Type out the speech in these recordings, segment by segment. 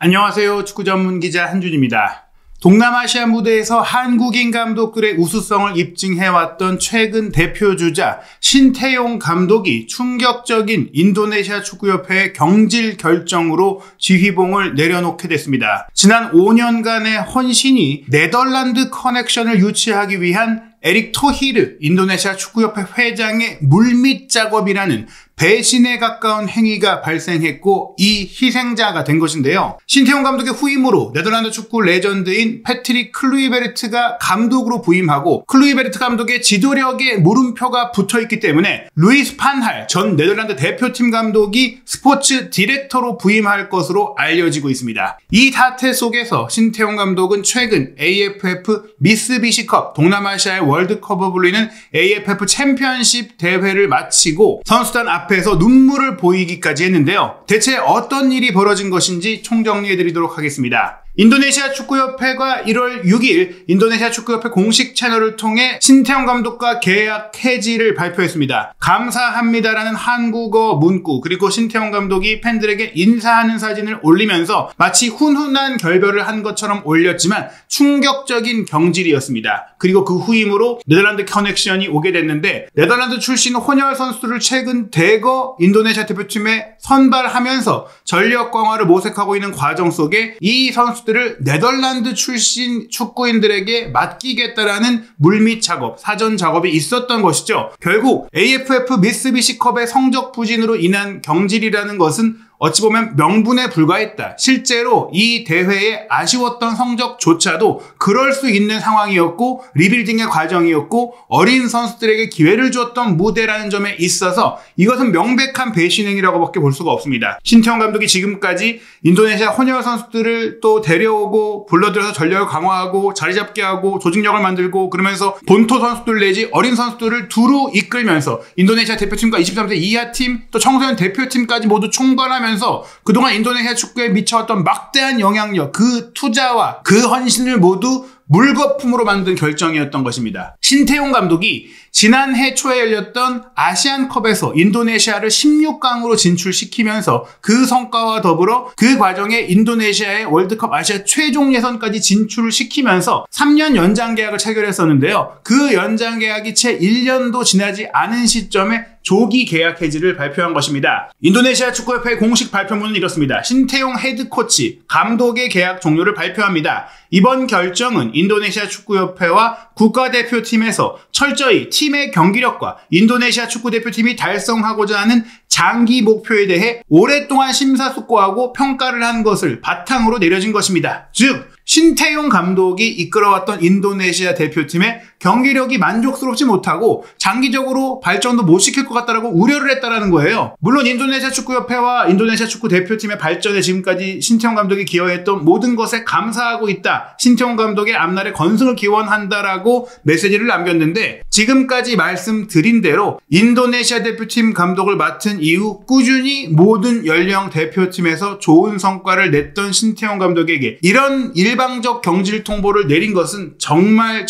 안녕하세요. 축구 전문 기자 한준입니다. 동남아시아 무대에서 한국인 감독들의 우수성을 입증해왔던 최근 대표주자 신태용 감독이 충격적인 인도네시아 축구협회의 경질 결정으로 지휘봉을 내려놓게 됐습니다. 지난 5년간의 헌신이 네덜란드 커넥션을 유치하기 위한 에릭 토히르 인도네시아 축구협회 회장의 물밑 작업이라는 배신에 가까운 행위가 발생했고 이 희생자가 된 것인데요. 신태용 감독의 후임으로 네덜란드 축구 레전드인 패트릭 클루이베르트가 감독으로 부임하고 클루이베르트 감독의 지도력에 물음표가 붙어있기 때문에 루이스 판할 전 네덜란드 대표팀 감독이 스포츠 디렉터로 부임할 것으로 알려지고 있습니다. 이 사태 속에서 신태용 감독은 최근 AFF 미쓰비시컵 동남아시아의 월드컵으로 불리는 AFF 챔피언십 대회를 마치고 선수단 앞에서 눈물을 보이기까지 했는데요. 대체 어떤 일이 벌어진 것인지 총정리해드리도록 하겠습니다. 인도네시아 축구협회가 1월 6일 인도네시아 축구협회 공식 채널을 통해 신태용 감독과 계약 해지를 발표했습니다. 감사합니다라는 한국어 문구 그리고 신태용 감독이 팬들에게 인사하는 사진을 올리면서 마치 훈훈한 결별을 한 것처럼 올렸지만 충격적인 경질이었습니다. 그리고 그 후임으로 네덜란드 커넥션이 오게 됐는데 네덜란드 출신 혼혈 선수들을 최근 대거 인도네시아 대표팀에 선발하면서 전력 강화를 모색하고 있는 과정 속에 이 선수들을 네덜란드 출신 축구인들에게 맡기겠다라는 물밑 작업, 사전 작업이 있었던 것이죠. 결국 AFF 미쓰비시컵의 성적 부진으로 인한 경질이라는 것은 어찌 보면 명분에 불과했다. 실제로 이 대회에 아쉬웠던 성적조차도 그럴 수 있는 상황이었고 리빌딩의 과정이었고 어린 선수들에게 기회를 줬던 무대라는 점에 있어서 이것은 명백한 배신행위라고밖에 볼 수가 없습니다. 신태용 감독이 지금까지 인도네시아 혼혈 선수들을 또 데려오고 불러들여서 전력을 강화하고 자리잡게 하고 조직력을 만들고 그러면서 본토 선수들 내지 어린 선수들을 두루 이끌면서 인도네시아 대표팀과 23세 이하팀 또 청소년 대표팀까지 모두 총괄하면서 그동안 인도네시아 축구에 미쳐왔던 막대한 영향력, 그 투자와 그 헌신을 모두 물거품으로 만든 결정이었던 것입니다. 신태용 감독이 지난해 초에 열렸던 아시안컵에서 인도네시아를 16강으로 진출시키면서 그 성과와 더불어 그 과정에 인도네시아의 월드컵 아시아 최종 예선까지 진출을 시키면서 3년 연장 계약을 체결했었는데요. 그 연장 계약이 채 1년도 지나지 않은 시점에 조기 계약 해지를 발표한 것입니다. 인도네시아 축구협회의 공식 발표문은 이렇습니다. 신태용 헤드코치, 감독의 계약 종료를 발표합니다. 이번 결정은 인도네시아 축구협회와 국가대표팀에서 철저히 팀의 경기력과 인도네시아 축구대표팀이 달성하고자 하는 장기 목표에 대해 오랫동안 심사숙고하고 평가를 한 것을 바탕으로 내려진 것입니다. 즉, 신태용 감독이 이끌어왔던 인도네시아 대표팀의 경기력이 만족스럽지 못하고 장기적으로 발전도 못 시킬 것 같다라고 우려를 했다라는 거예요. 물론 인도네시아 축구협회와 인도네시아 축구 대표팀의 발전에 지금까지 신태용 감독이 기여했던 모든 것에 감사하고 있다. 신태용 감독의 앞날에 건승을 기원한다라고 메시지를 남겼는데 지금까지 말씀드린 대로 인도네시아 대표팀 감독을 맡은 이후 꾸준히 모든 연령 대표팀에서 좋은 성과를 냈던 신태용 감독에게 이런 일방적 경질 통보를 내린 것은 정말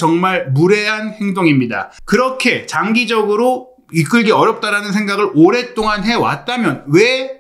무례한 행동입니다. 그렇게 장기적으로 이끌기 어렵다라는 생각을 오랫동안 해왔다면 왜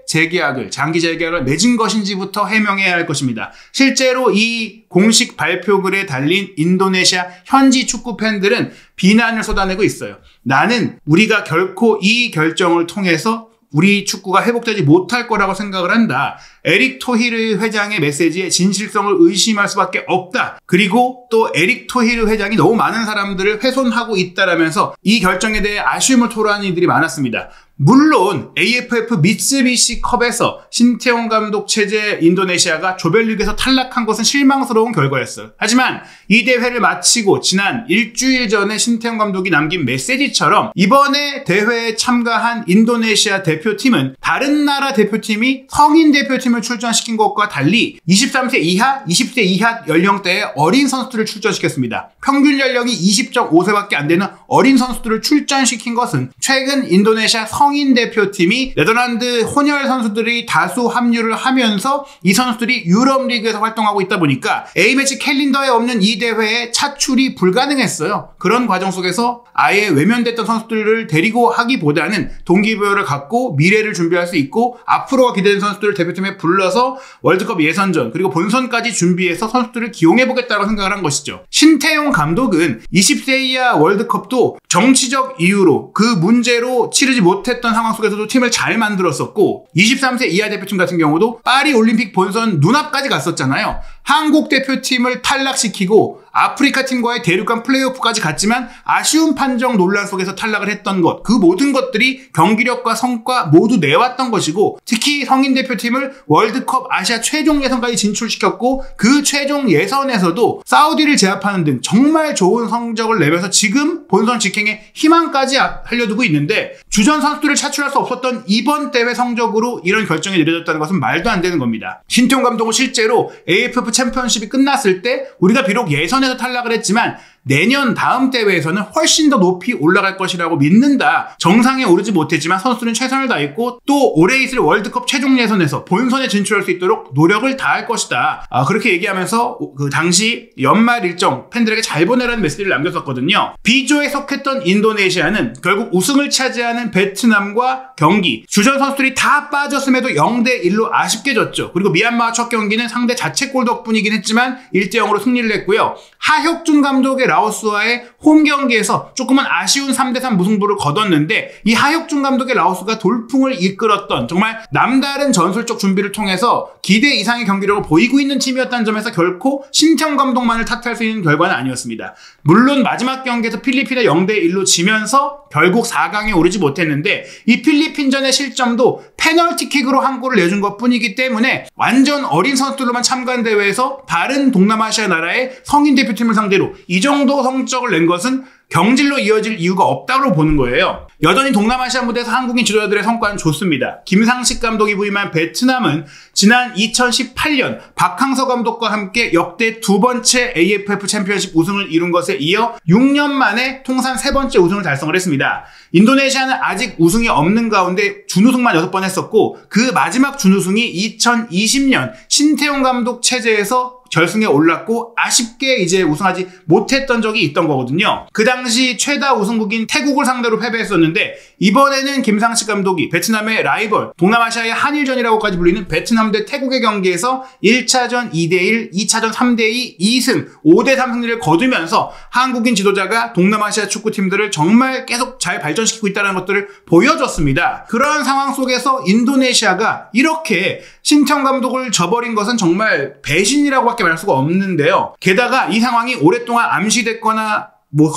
장기 재계약을 맺은 것인지부터 해명해야 할 것입니다. 실제로 이 공식 발표글에 달린 인도네시아 현지 축구 팬들은 비난을 쏟아내고 있어요. 나는 우리가 결코 이 결정을 통해서 우리 축구가 회복되지 못할 거라고 생각을 한다. 에릭 토히르 회장의 메시지의 진실성을 의심할 수밖에 없다. 그리고 또 에릭 토히르 회장이 너무 많은 사람들을 훼손하고 있다라면서 이 결정에 대해 아쉬움을 토로하는 이들이 많았습니다. 물론 AFF 미쓰비시컵에서 신태용 감독 체제 인도네시아가 조별리그에서 탈락한 것은 실망스러운 결과였어요. 하지만 이 대회를 마치고 지난 일주일 전에 신태용 감독이 남긴 메시지처럼 이번에 대회에 참가한 인도네시아 대표팀은 다른 나라 대표팀이 성인 대표팀을 출전시킨 것과 달리 23세 이하, 20세 이하 연령대의 어린 선수들을 출전시켰습니다. 평균 연령이 20.5세밖에 안 되는 어린 선수들을 출전시킨 것은 최근 인도네시아 성인 대표팀이 네덜란드 혼혈 선수들이 다수 합류를 하면서 이 선수들이 유럽 리그에서 활동하고 있다 보니까 A매치 캘린더에 없는 이 대회에 차출이 불가능했어요. 그런 과정 속에서 아예 외면됐던 선수들을 데리고 하기보다는 동기부여를 갖고 미래를 준비할 수 있고 앞으로가 기대되는 선수들을 대표팀에 불러서 월드컵 예선전 그리고 본선까지 준비해서 선수들을 기용해보겠다고 생각을 한 것이죠. 신태용 감독은 20세 이하 월드컵도 정치적 이유로 그 문제로 치르지 못했던 상황 속에서도 팀을 잘 만들었었고 23세 이하 대표팀 같은 경우도 파리 올림픽 본선 눈앞까지 갔었잖아요. 한국 대표팀을 탈락시키고 아프리카 팀과의 대륙간 플레이오프까지 갔지만 아쉬운 판정 논란 속에서 탈락을 했던 것, 그 모든 것들이 경기력과 성과 모두 내왔던 것이고 특히 성인 대표팀을 월드컵 아시아 최종 예선까지 진출시켰고 그 최종 예선에서도 사우디를 제압하는 등 정말 좋은 성적을 내면서 지금 본선 직행에 희망까지 알려두고 있는데 주전 선수들을 차출할 수 없었던 이번 대회 성적으로 이런 결정이 내려졌다는 것은 말도 안 되는 겁니다. 신태용 감독은 실제로 AFF 챔피언십이 끝났을 때 우리가 비록 예선에서 탈락을 했지만 내년 다음 대회에서는 훨씬 더 높이 올라갈 것이라고 믿는다. 정상에 오르지 못했지만 선수들은 최선을 다했고 또 올해 있을 월드컵 최종 예선에서 본선에 진출할 수 있도록 노력을 다할 것이다. 그렇게 얘기하면서 그 당시 연말 일정 팬들에게 잘 보내라는 메시지를 남겼었거든요. B조에 속했던 인도네시아는 결국 우승을 차지하는 베트남과 경기 주전 선수들이 다 빠졌음에도 0대1로 아쉽게 졌죠. 그리고 미얀마와 첫 경기는 상대 자책골 덕분이긴 했지만 1대0으로 승리를 했고요. 하혁준 감독의 라오스와의 홈 경기에서 조금은 아쉬운 3대3 무승부를 거뒀는데 이 하혁준 감독의 라오스가 돌풍을 이끌었던 정말 남다른 전술적 준비를 통해서 기대 이상의 경기력을 보이고 있는 팀이었다는 점에서 결코 신태용 감독만을 탓할 수 있는 결과는 아니었습니다. 물론 마지막 경기에서 필리핀에 0대1로 지면서 결국 4강에 오르지 못했는데 이 필리핀전의 실점도 페널티킥으로 한 골을 내준 것뿐이기 때문에 완전 어린 선수들로만 참가한 대회에서 다른 동남아시아 나라의 성인 대표팀을 상대로 이 정도 성적을 낸 것은 경질로 이어질 이유가 없다고 보는 거예요. 여전히 동남아시아 무대에서 한국인 지도자들의 성과는 좋습니다. 김상식 감독이 부임한 베트남은 지난 2018년 박항서 감독과 함께 역대 두 번째 AFF 챔피언십 우승을 이룬 것에 이어 6년 만에 통산 세 번째 우승을 달성을 했습니다. 인도네시아는 아직 우승이 없는 가운데 준우승만 6번 했었고 그 마지막 준우승이 2020년 신태용 감독 체제에서 결승에 올랐고 아쉽게 이제 우승하지 못했던 적이 있던 거거든요. 그 당시 최다 우승국인 태국을 상대로 패배했었는데 이번에는 김상식 감독이 베트남의 라이벌 동남아시아의 한일전이라고까지 불리는 베트남 대 태국의 경기에서 1차전 2대1, 2차전 3대2, 2승, 5대3 승리를 거두면서 한국인 지도자가 동남아시아 축구팀들을 정말 계속 잘 발전시키고 있다는 것들을 보여줬습니다. 그런 상황 속에서 인도네시아가 이렇게 신태용 감독을 저버린 것은 정말 배신이라고밖에 말할 수가 없는데요. 게다가 이 상황이 오랫동안 암시됐거나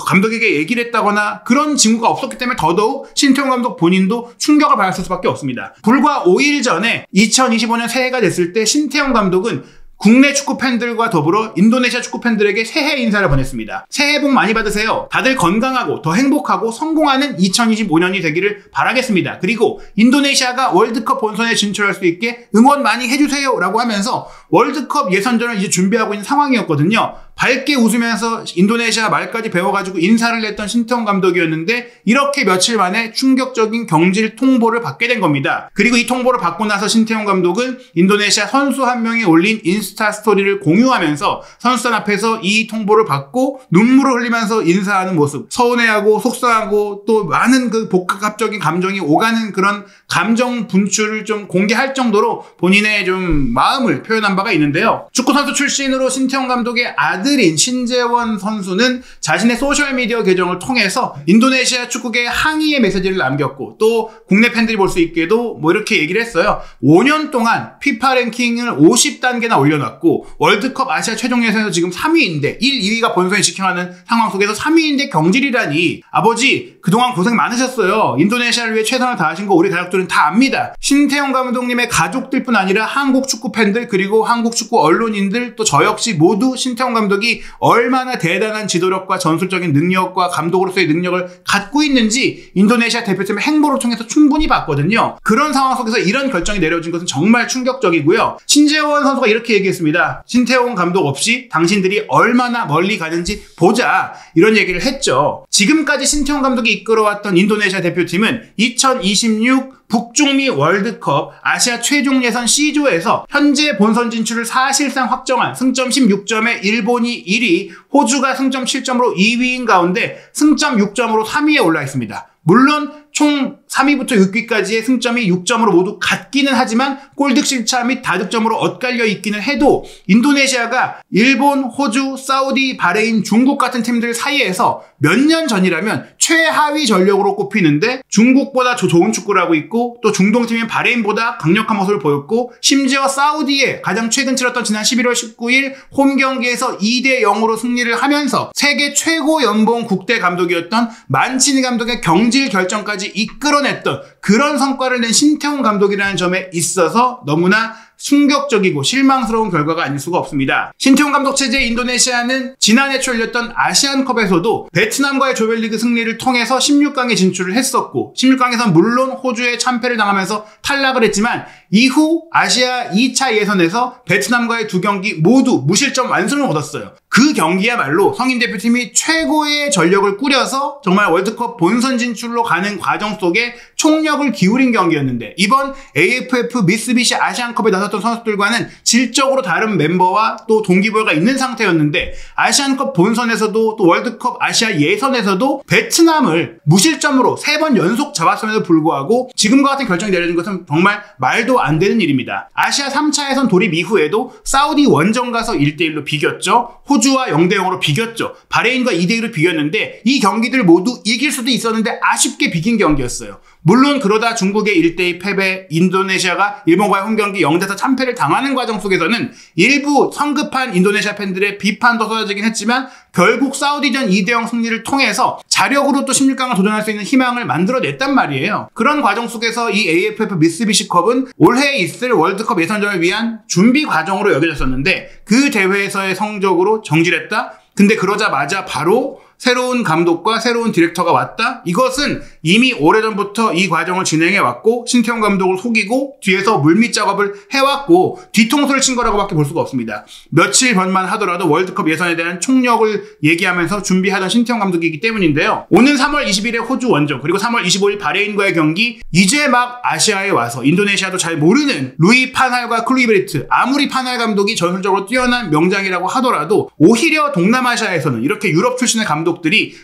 감독에게 얘기를 했다거나 그런 징후가 없었기 때문에 더더욱 신태용 감독 본인도 충격을 받았을 수밖에 없습니다. 불과 5일 전에 2025년 새해가 됐을 때 신태용 감독은 국내 축구 팬들과 더불어 인도네시아 축구 팬들에게 새해 인사를 보냈습니다. 새해 복 많이 받으세요. 다들 건강하고 더 행복하고 성공하는 2025년이 되기를 바라겠습니다. 그리고 인도네시아가 월드컵 본선에 진출할 수 있게 응원 많이 해주세요 라고 하면서 월드컵 예선전을 이제 준비하고 있는 상황이었거든요. 밝게 웃으면서 인도네시아 말까지 배워가지고 인사를 했던 신태용 감독이었는데 이렇게 며칠 만에 충격적인 경질 통보를 받게 된 겁니다. 그리고 이 통보를 받고 나서 신태용 감독은 인도네시아 선수 한 명이 올린 인스타 스토리를 공유하면서 선수단 앞에서 이 통보를 받고 눈물을 흘리면서 인사하는 모습, 서운해하고 속상하고 또 많은 그 복합적인 감정이 오가는 그런 감정 분출을 좀 공개할 정도로 본인의 좀 마음을 표현한 바가 있는데요. 축구선수 출신으로 신태용 감독의 아들인 신재원 선수는 자신의 소셜미디어 계정을 통해서 인도네시아 축구계에 항의의 메시지를 남겼고 또 국내 팬들이 볼 수 있게도 이렇게 얘기를 했어요. 5년 동안 피파 랭킹을 50단계나 올려놨고 월드컵 아시아 최종 예선에서 지금 3위인데 1, 2위가 본선에 직행하는 상황 속에서 3위인데 경질이라니 아버지 그동안 고생 많으셨어요. 인도네시아를 위해 최선을 다하신 거 우리 가족들은 다 압니다. 신태용 감독님의 가족들뿐 아니라 한국 축구 팬들 그리고 한국 축구 언론인들 또 저 역시 모두 신태용 감독 감독이 얼마나 대단한 지도력과 전술적인 능력과 감독으로서의 능력을 갖고 있는지 인도네시아 대표팀의 행보를 통해서 충분히 봤거든요. 그런 상황 속에서 이런 결정이 내려진 것은 정말 충격적이고요. 신재원 선수가 이렇게 얘기했습니다. 신태용 감독 없이 당신들이 얼마나 멀리 가는지 보자, 이런 얘기를 했죠. 지금까지 신태용 감독이 이끌어왔던 인도네시아 대표팀은 2026 북중미 월드컵 아시아 최종 예선 C조에서 현재 본선 진출을 사실상 확정한 승점 16점에 일본이 1위, 호주가 승점 7점으로 2위인 가운데 승점 6점으로 3위에 올라 있습니다. 물론 총 3위부터 6위까지의 승점이 6점으로 모두 같기는 하지만 골득실차 및 다득점으로 엇갈려 있기는 해도 인도네시아가 일본, 호주, 사우디, 바레인, 중국 같은 팀들 사이에서 몇 년 전이라면 최하위 전력으로 꼽히는데 중국보다 좋은 축구를 하고 있고 또 중동팀인 바레인보다 강력한 모습을 보였고 심지어 사우디에 가장 최근 치렀던 지난 11월 19일 홈 경기에서 2대 0으로 승리를 하면서 세계 최고 연봉 국대 감독이었던 만치니 감독의 경질 결정까지 이끌어냈던 그런 성과를 낸 신태용 감독이라는 점에 있어서 너무나 충격적이고 실망스러운 결과가 아닐 수가 없습니다. 신태용 감독 체제의 인도네시아는 지난해 초 열렸던 아시안컵에서도 베트남과의 조별리그 승리를 통해서 16강에 진출을 했었고 16강에서는 물론 호주에 참패를 당하면서 탈락을 했지만 이후 아시아 2차 예선에서 베트남과의 두 경기 모두 무실점 완승을 얻었어요. 그 경기야말로 성인 대표팀이 최고의 전력을 꾸려서 정말 월드컵 본선 진출로 가는 과정 속에 총력을 기울인 경기였는데 이번 AFF 미쓰비시 아시안컵에 나섰던 선수들과는 질적으로 다른 멤버와 또 동기부여가 있는 상태였는데 아시안컵 본선에서도 또 월드컵 아시아 예선에서도 베트남을 무실점으로 3번 연속 잡았음에도 불구하고 지금과 같은 결정이 내려진 것은 정말 말도 안 되는 일입니다. 아시아 3차 예선 돌입 이후에도 사우디 원정 가서 1대1로 비겼죠. 호주와 0대0으로 비겼죠. 바레인과 2대1로 비겼는데 이 경기들 모두 이길 수도 있었는데 아쉽게 비긴 경기였어요. 물론 그러다 중국의 1대2 패배, 인도네시아가 일본과의 홈경기 0대4 참패를 당하는 과정 속에서는 일부 성급한 인도네시아 팬들의 비판도 쏟아지긴 했지만 결국 사우디전 2대0 승리를 통해서 자력으로 또 16강을 도전할 수 있는 희망을 만들어냈단 말이에요. 그런 과정 속에서 이 AFF 미쓰비시컵은 올해 있을 월드컵 예선전을 위한 준비 과정으로 여겨졌었는데 그 대회에서의 성적으로 정지했다? 근데 그러자마자 바로 새로운 감독과 새로운 디렉터가 왔다? 이것은 이미 오래전부터 이 과정을 진행해왔고 신태용 감독을 속이고 뒤에서 물밑 작업을 해왔고 뒤통수를 친 거라고밖에 볼 수가 없습니다. 며칠 전만 하더라도 월드컵 예선에 대한 총력을 얘기하면서 준비하던 신태용 감독이기 때문인데요. 오는 3월 20일에 호주 원정 그리고 3월 25일 바레인과의 경기 이제 막 아시아에 와서 인도네시아도 잘 모르는 루이 판할과 클루이베르트 아무리 판할 감독이 전술적으로 뛰어난 명장이라고 하더라도 오히려 동남아시아에서는 이렇게 유럽 출신의 감독들이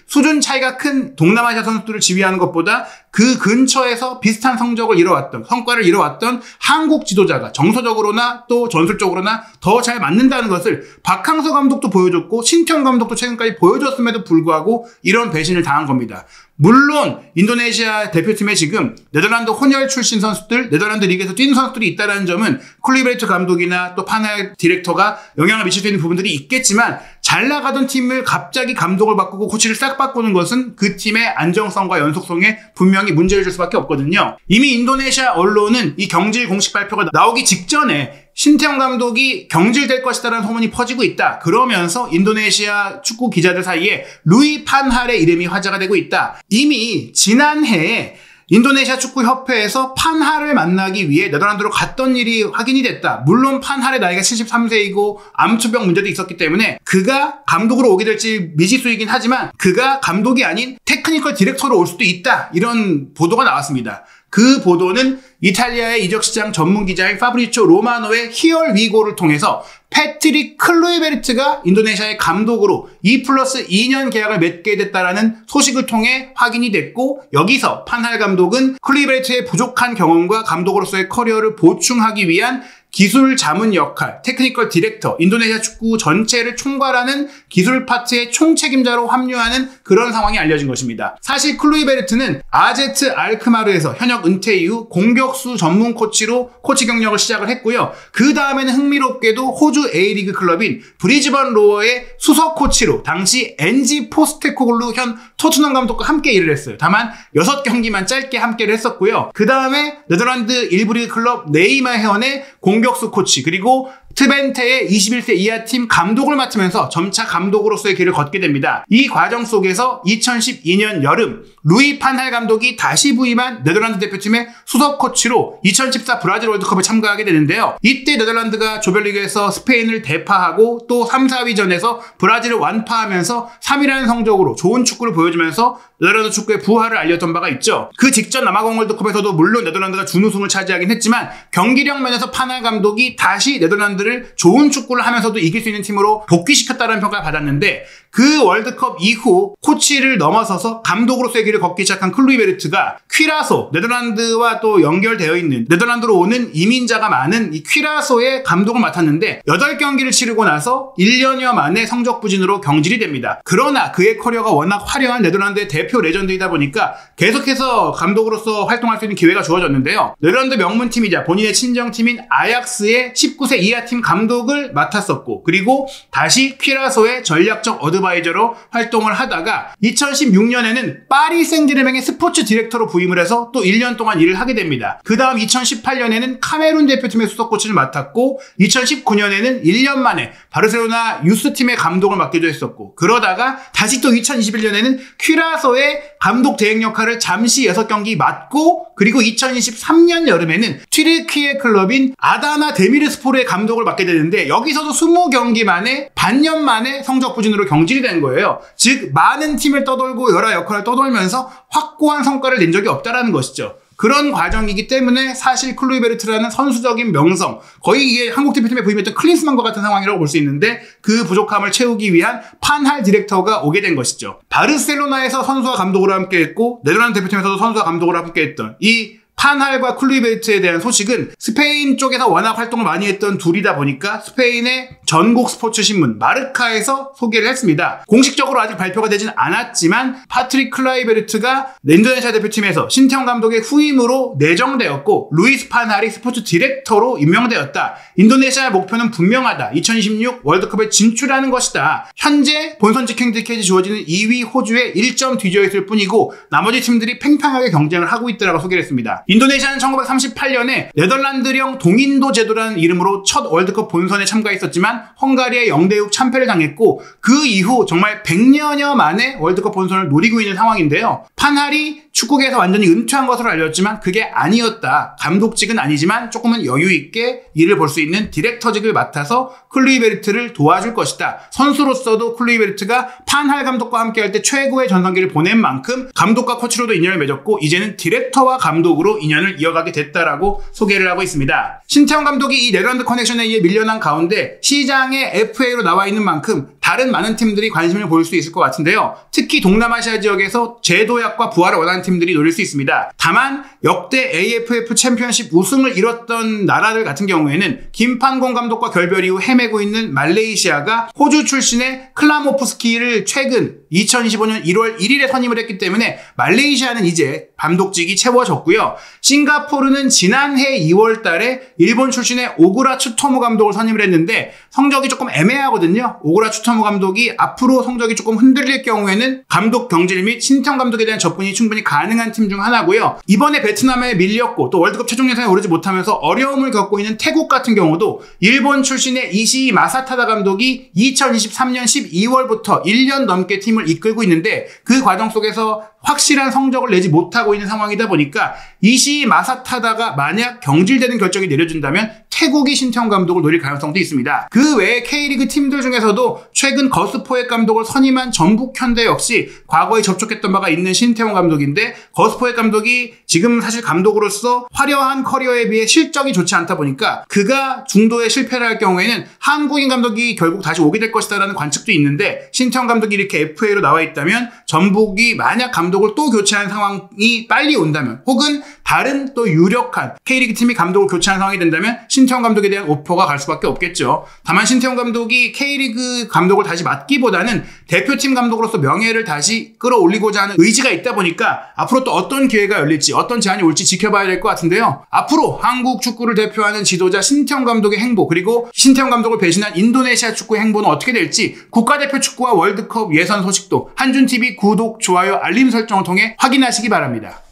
수준 차이가 큰 동남아시아 선수들을 지휘하는 것보다 그 근처에서 비슷한 성적을 이뤄왔던 성과를 이뤄왔던 한국 지도자가 정서적으로나 또 전술적으로나 더 잘 맞는다는 것을 박항서 감독도 보여줬고 신태용 감독도 최근까지 보여줬음에도 불구하고 이런 배신을 당한 겁니다. 물론 인도네시아 대표팀에 지금 네덜란드 혼혈 출신 선수들, 네덜란드 리그에서 뛰는 선수들이 있다는 점은 클리베르트 감독이나 또 파날 디렉터가 영향을 미칠 수 있는 부분들이 있겠지만 잘 나가던 팀을 갑자기 감독을 바꾸고 코치를 싹 바꾸는 것은 그 팀의 안정성과 연속성에 분명히 문제를 줄 수밖에 없거든요. 이미 인도네시아 언론은 이 경질 공식 발표가 나오기 직전에 신태용 감독이 경질될 것이다라는 소문이 퍼지고 있다. 그러면서 인도네시아 축구 기자들 사이에 루이 판할의 이름이 화제가 되고 있다. 이미 지난해에 인도네시아 축구협회에서 판할을 만나기 위해 네덜란드로 갔던 일이 확인이 됐다. 물론 판할의 나이가 73세이고 암투병 문제도 있었기 때문에 그가 감독으로 오게 될지 미지수이긴 하지만 그가 감독이 아닌 테크니컬 디렉터로 올 수도 있다. 이런 보도가 나왔습니다. 그 보도는 이탈리아의 이적시장 전문기자인 파브리치오 로마노의 희열 위고를 통해서 패트릭 클루이베르트가 인도네시아의 감독으로 2+2년 계약을 맺게 됐다라는 소식을 통해 확인이 됐고 여기서 판할 감독은 클루이베르트의 부족한 경험과 감독으로서의 커리어를 보충하기 위한 기술 자문 역할, 테크니컬 디렉터, 인도네시아 축구 전체를 총괄하는 기술 파트의 총책임자로 합류하는 그런 상황이 알려진 것입니다. 사실 클루이베르트는 아제트 알크마르에서 현역 은퇴 이후 공격수 전문 코치로 코치 경력을 시작을 했고요. 그 다음에는 흥미롭게도 호주 A리그 클럽인 브리즈번 로어의 수석 코치로 당시 엔지 포스테코글루 현 토트넘 감독과 함께 일을 했어요. 다만 6경기만 짧게 함께를 했었고요. 그 다음에 네덜란드 1부 리그 클럽 네이마헤언의 공격수 코치 그리고 트벤테의 21세 이하 팀 감독을 맡으면서 점차 감독으로서의 길을 걷게 됩니다. 이 과정 속에서 2012년 여름 루이 판할 감독이 다시 부임한 네덜란드 대표팀의 수석 코치로 2014 브라질 월드컵에 참가하게 되는데요. 이때 네덜란드가 조별리그에서 스페인을 대파하고 또 3, 4위전에서 브라질을 완파하면서 3위라는 성적으로 좋은 축구를 보여주면서 네덜란드 축구의 부활을 알렸던 바가 있죠. 그 직전 남아공 월드컵에서도 물론 네덜란드가 준우승을 차지하긴 했지만 경기력 면에서 판할 감독이 다시 네덜란드를 좋은 축구를 하면서도 이길 수 있는 팀으로 복귀시켰다는 평가를 받았는데 그 월드컵 이후 코치를 넘어서서 감독으로서의 길을 걷기 시작한 클루이베르트가 퀴라소, 네덜란드와 또 연결되어 있는 네덜란드로 오는 이민자가 많은 이 퀴라소의 감독을 맡았는데 8경기를 치르고 나서 1년여 만에 성적 부진으로 경질이 됩니다. 그러나 그의 커리어가 워낙 화려한 네덜란드의 대표 레전드이다 보니까 계속해서 감독으로서 활동할 수 있는 기회가 주어졌는데요. 네덜란드 명문팀이자 본인의 친정팀인 아약스의 19세 이하 팀 감독을 맡았었고 그리고 다시 퀴라소의 전략적 어드바이저로 활동을 하다가 2016년에는 파리 생제르맹의 스포츠 디렉터로 부임을 해서 또 1년 동안 일을 하게 됩니다. 그 다음 2018년에는 카메룬 대표팀의 수석 코치를 맡았고 2019년에는 1년 만에 바르셀로나 유스팀의 감독을 맡기도 했었고 그러다가 다시 또 2021년에는 퀴라소의 감독 대행 역할을 잠시 6경기 맡고 그리고 2023년 여름에는 튀르키예 클럽인 아다나 데미르스포르의 감독을 맡게 되는데 여기서도 20경기 만에 반년 만에 성적 부진으로 경질이 된 거예요. 즉 많은 팀을 떠돌고 여러 역할을 떠돌면서 확고한 성과를 낸 적이 없다라는 것이죠. 그런 과정이기 때문에 사실 클루이베르트라는 선수적인 명성, 거의 이게 한국 대표팀에 부임했던 클린스만과 같은 상황이라고 볼 수 있는데 그 부족함을 채우기 위한 판할 디렉터가 오게 된 것이죠. 바르셀로나에서 선수와 감독으로 함께했고 네덜란드 대표팀에서도 선수와 감독으로 함께했던 이 판할과 클루이베르트에 대한 소식은 스페인 쪽에서 워낙 활동을 많이 했던 둘이다 보니까 스페인의 전국 스포츠 신문 마르카에서 소개를 했습니다. 공식적으로 아직 발표가 되진 않았지만 파트릭 클라이베르트가 인도네시아 대표팀에서 신태용 감독의 후임으로 내정되었고 루이스 판할이 스포츠 디렉터로 임명되었다. 인도네시아의 목표는 분명하다. 2026 월드컵에 진출하는 것이다. 현재 본선 직행 티켓이 주어지는 2위 호주에 1점 뒤져 있을 뿐이고 나머지 팀들이 팽팽하게 경쟁을 하고 있다라고 소개를 했습니다. 인도네시아는 1938년에 네덜란드령 동인도 제도라는 이름으로 첫 월드컵 본선에 참가했었지만 헝가리에 0대6 참패를 당했고 그 이후 정말 100년여 만에 월드컵 본선을 노리고 있는 상황인데요. 판할이 축구계에서 완전히 은퇴한 것으로 알려졌지만 그게 아니었다. 감독직은 아니지만 조금은 여유있게 일을 볼 수 있는 디렉터직을 맡아서 클루이베르트를 도와줄 것이다. 선수로서도 클루이베르트가 판할 감독과 함께할 때 최고의 전성기를 보낸 만큼 감독과 코치로도 인연을 맺었고 이제는 디렉터와 감독으로 인연을 이어가게 됐다라고 소개를 하고 있습니다. 신태용 감독이 이 네덜란드 커넥션에 의해 밀려난 가운데 시장에 FA로 나와 있는 만큼 다른 많은 팀들이 관심을 보일 수 있을 것 같은데요. 특히 동남아시아 지역에서 재도약과 부활을 원하는 팀들이 노릴 수 있습니다. 다만 역대 AFF 챔피언십 우승을 이뤘던 나라들 같은 경우에는 김판공 감독과 결별 이후 헤매고 있는 말레이시아가 호주 출신의 클라모프스키를 최근 2025년 1월 1일에 선임을 했기 때문에 말레이시아는 이제 감독직이 채워졌고요. 싱가포르는 지난해 2월 달에 일본 출신의 오구라 추토무 감독을 선임을 했는데 성적이 조금 애매하거든요. 오구라 추토무 감독이 앞으로 성적이 조금 흔들릴 경우에는 감독 경질 및 신태용 감독에 대한 접근이 충분히 가능한 팀 중 하나고요. 이번에 베트남에 밀렸고 또 월드컵 최종 예선에 오르지 못하면서 어려움을 겪고 있는 태국 같은 경우도 일본 출신의 이시이 마사타다 감독이 2023년 12월부터 1년 넘게 팀을 이끌고 있는데 그 과정 속에서 확실한 성적을 내지 못하고 있는 상황이다 보니까 이시이 마사타다가 만약 경질되는 결정이 내려진다면 태국이 신태용 감독을 노릴 가능성도 있습니다. 그 외에 K리그 팀들 중에서도 최근 거스포획 감독을 선임한 전북현대 역시 과거에 접촉했던 바가 있는 신태용 감독인데 거스포획 감독이 지금 사실 감독으로서 화려한 커리어에 비해 실적이 좋지 않다 보니까 그가 중도에 실패를 할 경우에는 한국인 감독이 결국 다시 오게 될 것이다라는 관측도 있는데 신태용 감독이 이렇게 FA로 나와 있다면 전북이 만약 감독을 또 교체하는 상황이 빨리 온다면 혹은 다른 또 유력한 K리그 팀이 감독을 교체하는 상황이 된다면 신태용 감독에 대한 오퍼가 갈 수밖에 없겠죠. 다만 신태용 감독이 K리그 감독을 다시 맡기보다는 대표팀 감독으로서 명예를 다시 끌어올리고자 하는 의지가 있다 보니까 앞으로 또 어떤 기회가 열릴지 어떤 제안이 올지 지켜봐야 될 것 같은데요. 앞으로 한국 축구를 대표하는 지도자 신태용 감독의 행보 그리고 신태용 감독을 배신한 인도네시아 축구의 행보는 어떻게 될지 국가대표 축구와 월드컵 예선 소식도 한준TV 구독, 좋아요, 알림 설정을 통해 확인하시기 바랍니다.